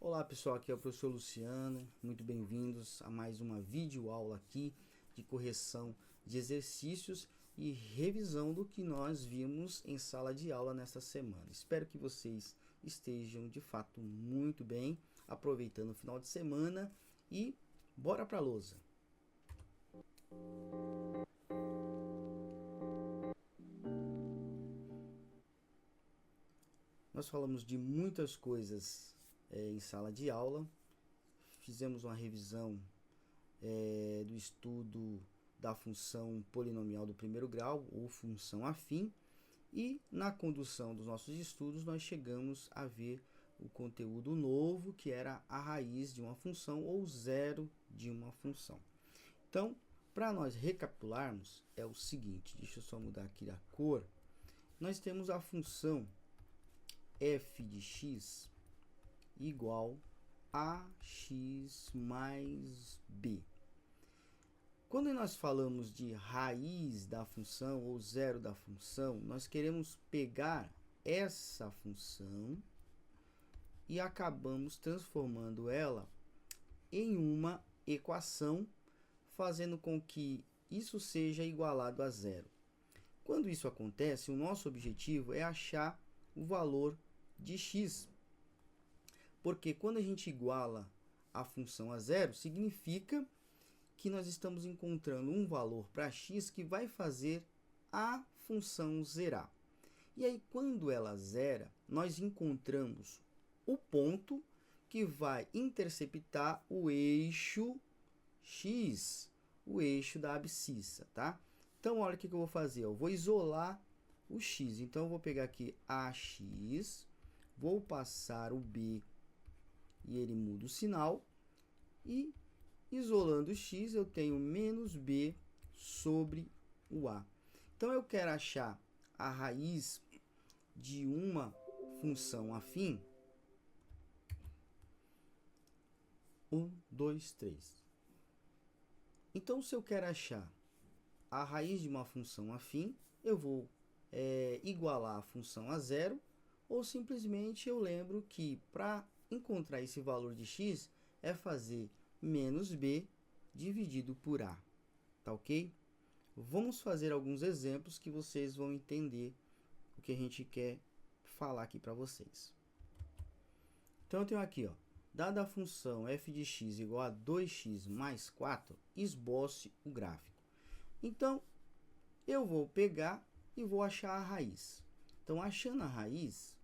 Olá pessoal, aqui é o professor Luciano, muito bem-vindos a mais uma videoaula aqui de correção de exercícios e revisão do que nós vimos em sala de aula nesta semana. Espero que vocês estejam de fato muito bem, aproveitando o final de semana e bora para a lousa! Nós falamos de muitas coisas em sala de aula, fizemos uma revisão do estudo da função polinomial do primeiro grau, ou função afim, e na condução dos nossos estudos nós chegamos a ver o conteúdo novo, que era a raiz de uma função ou zero de uma função. Então, para nós recapitularmos, é o seguinte, deixa eu só mudar aqui a cor, nós temos a função f de x igual a x mais b. Quando nós falamos de raiz da função ou zero da função, nós queremos pegar essa função e acabamos transformando ela em uma equação, fazendo com que isso seja igualado a zero. Quando isso acontece, o nosso objetivo é achar o valor de x, porque quando a gente iguala a função a zero, significa que nós estamos encontrando um valor para x que vai fazer a função zerar. E aí, quando ela zera, nós encontramos o ponto que vai interceptar o eixo x, o eixo da abscissa, tá? Então, olha o que eu vou fazer. Eu vou isolar o x. Então, eu vou pegar aqui ax, vou passar o b e ele muda o sinal. E isolando o x, eu tenho menos b sobre o a. Então, eu quero achar a raiz de uma função afim. 1, 2, 3. Então, se eu quero achar a raiz de uma função afim, eu vou igualar a função a zero, ou simplesmente eu lembro que para encontrar esse valor de x é fazer menos b dividido por a, tá ok? Vamos fazer alguns exemplos que vocês vão entender o que a gente quer falar aqui para vocês. Então, eu tenho aqui, ó, dada a função f de x igual a 2x mais 4, esboce o gráfico. Então, eu vou pegar e vou achar a raiz. Então, achando a raiz,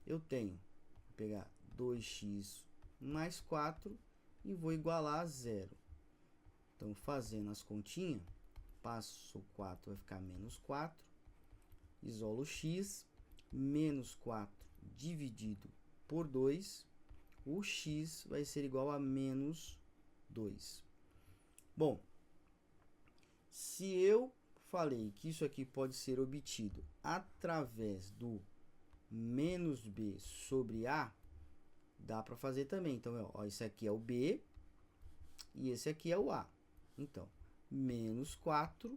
eu tenho, vou pegar 2x mais 4 e vou igualar a zero. Então, fazendo as continhas, passo o 4, vai ficar menos 4, isolo x, menos 4 dividido por 2, o x vai ser igual a menos 2. Bom, se eu falei que isso aqui pode ser obtido através do menos b sobre a, dá para fazer também. Então, ó, esse aqui é o b e esse aqui é o a. Então, menos 4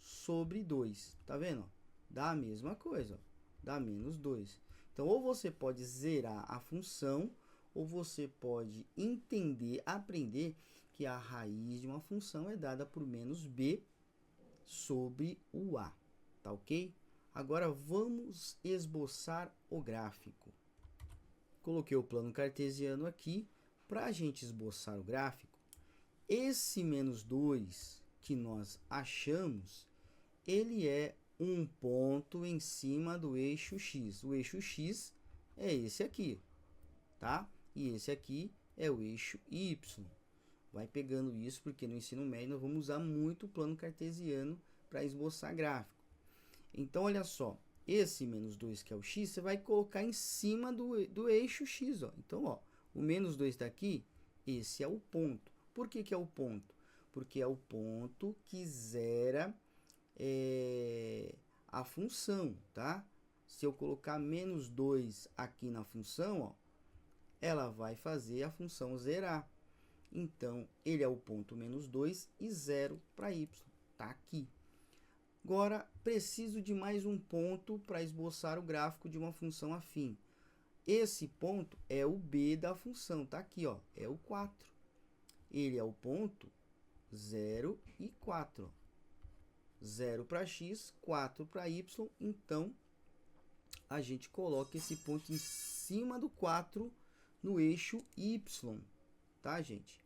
sobre 2. Tá vendo? Dá a mesma coisa, ó, dá menos 2. Então, ou você pode zerar a função, ou você pode entender, aprender que a raiz de uma função é dada por menos b sobre o a. Tá ok? Agora, vamos esboçar o gráfico. Coloquei o plano cartesiano aqui. Para a gente esboçar o gráfico, esse menos 2 que nós achamos, ele é um ponto em cima do eixo x. O eixo x é esse aqui, tá? E esse aqui é o eixo y. Vai pegando isso, porque no ensino médio nós vamos usar muito o plano cartesiano para esboçar gráfico. Então, olha só, esse menos 2 que é o x, você vai colocar em cima do eixo x. Ó. Então, ó, o menos 2 está aqui, esse é o ponto. Por que é o ponto? Porque é o ponto que zera a função, tá? Se eu colocar menos 2 aqui na função, ó, ela vai fazer a função zerar. Então, ele é o ponto menos 2 e 0 para y. Tá aqui. Agora, preciso de mais um ponto para esboçar o gráfico de uma função afim. esse ponto é o B da função, tá aqui, ó, é o 4. Ele é o ponto 0 e 4. 0 para x, 4 para y, então a gente coloca esse ponto em cima do 4 no eixo y, tá, gente?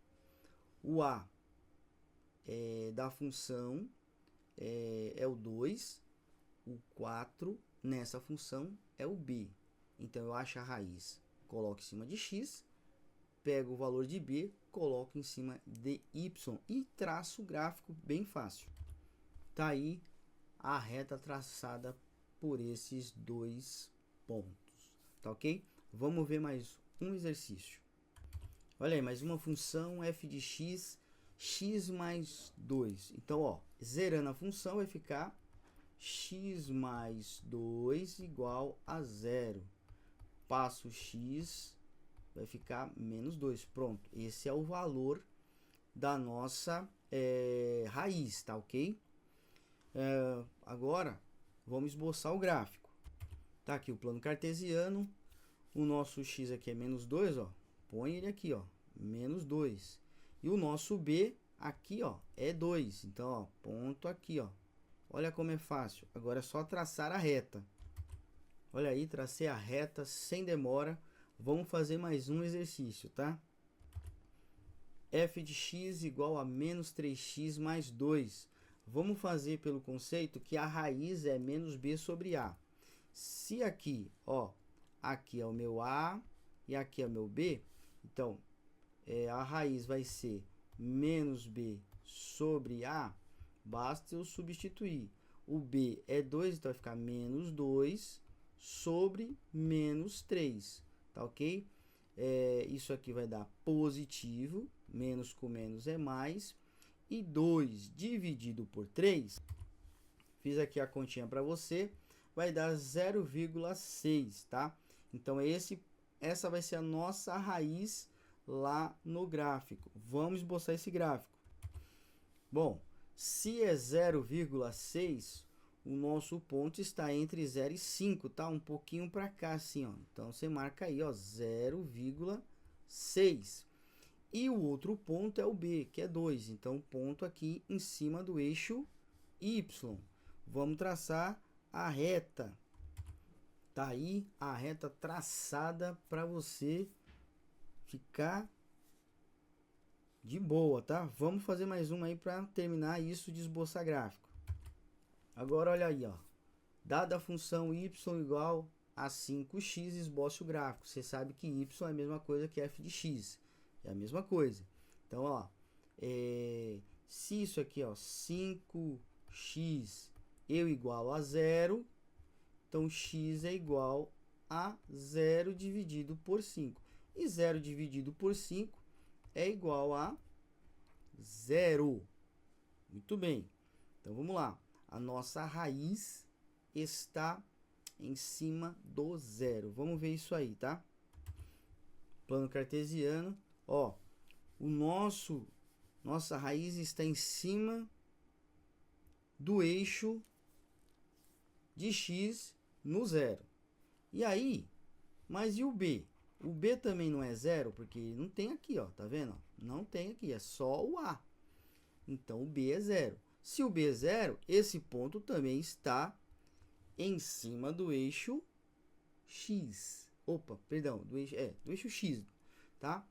O a da função é o 2, o 4 nessa função é o b. Então, eu acho a raiz, coloco em cima de x, pego o valor de b, coloco em cima de y e traço o gráfico bem fácil. Tá aí a reta traçada por esses dois pontos, tá ok? Vamos ver mais um exercício. Olha aí, mais uma função f de x, x mais 2. Então, ó, zerando a função vai ficar x mais 2 igual a 0. Passo x, vai ficar menos 2. Pronto, esse é o valor da nossa raiz, tá ok? Agora, vamos esboçar o gráfico. Tá aqui o plano cartesiano, o nosso x aqui é menos 2, ó. Põe ele aqui, ó, menos 2. E o nosso b aqui, ó, é 2. Então, ó, ponto aqui, ó. Olha como é fácil. Agora é só traçar a reta. Olha aí, tracei a reta sem demora. Vamos fazer mais um exercício, tá? f de x igual a menos 3x mais 2. Vamos fazer pelo conceito que a raiz é menos b sobre a. Se aqui, ó, aqui é o meu a e aqui é o meu b, então, a raiz vai ser menos b sobre a, basta eu substituir. O b é 2, então vai ficar menos 2 sobre menos 3, tá ok? Isso aqui vai dar positivo, menos com menos é mais, e 2 dividido por 3, fiz aqui a continha para você, vai dar 0,6, tá? Então, essa vai ser a nossa raiz lá no gráfico. Vamos esboçar esse gráfico. Bom, se é 0,6, o nosso ponto está entre 0 e 5, tá? Um pouquinho para cá, assim, ó. Então, você marca aí, ó, 0,6. E o outro ponto é o B, que é 2. Então, ponto aqui em cima do eixo Y. Vamos traçar a reta. Tá aí a reta traçada para você ficar de boa, tá? Vamos fazer mais uma aí para terminar isso de esboçar gráfico. Agora, olha aí, ó. Dada a função y igual a 5x, esboce o gráfico. Você sabe que y é a mesma coisa que f de x. É a mesma coisa. Então, ó, se isso aqui, ó, 5x eu igualo a 0, então x é igual a 0 dividido por 5. E 0 dividido por 5 é igual a 0. Muito bem. Então, vamos lá. A nossa raiz está em cima do 0. Vamos ver isso aí, tá? Plano cartesiano. Ó, nossa raiz está em cima do eixo de x no 0. E aí, mas e o b? O b também não é 0, porque não tem aqui, ó, tá vendo? Não tem aqui, é só o a. Então, o b é 0. Se o b é 0, esse ponto também está em cima do eixo x. Opa, perdão, do eixo x, tá?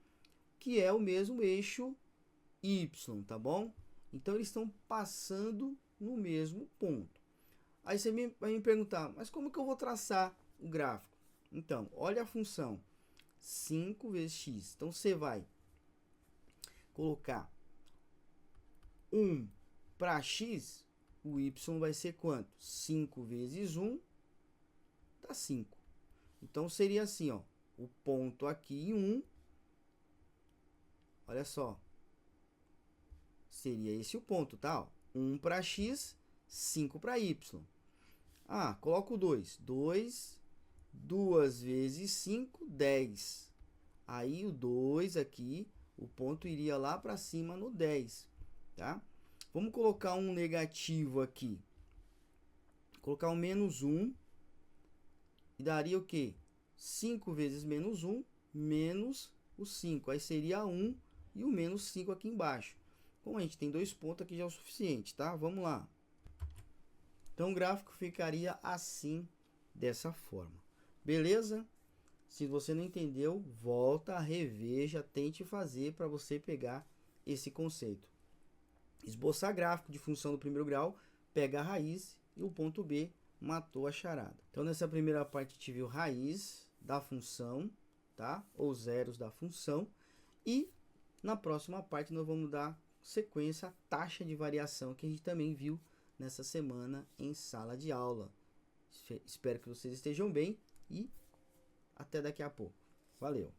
Que é o mesmo eixo y, tá bom? Então, eles estão passando no mesmo ponto. Aí você vai me perguntar, mas como que eu vou traçar o gráfico? Então, olha a função 5 vezes x. Então, você vai colocar 1 para x, o y vai ser quanto? 5 vezes 1 dá 5. Então, seria assim, ó, o ponto aqui em 1, olha só, seria esse o ponto, tá? Ó, 1 para x, 5 para y. Ah, coloco 2. 2 vezes 5, 10. Aí o 2 aqui, o ponto iria lá para cima no 10, tá? Vamos colocar um negativo aqui. Colocar um menos 1 e daria o quê? 5 vezes menos 1, menos o 5. Aí seria 1 e o menos 5 aqui embaixo. Como a gente tem 2 pontos aqui já é o suficiente, tá? Vamos lá. Então o gráfico ficaria assim, dessa forma. Beleza? Se você não entendeu, volta, reveja, tente fazer para você pegar esse conceito. Esboçar gráfico de função do primeiro grau, pega a raiz e o ponto B matou a charada. Então nessa primeira parte a gente viu raiz da função, tá? Ou zeros da função. E na próxima parte nós vamos dar sequência à taxa de variação que a gente também viu nessa semana em sala de aula. Espero que vocês estejam bem e até daqui a pouco. Valeu!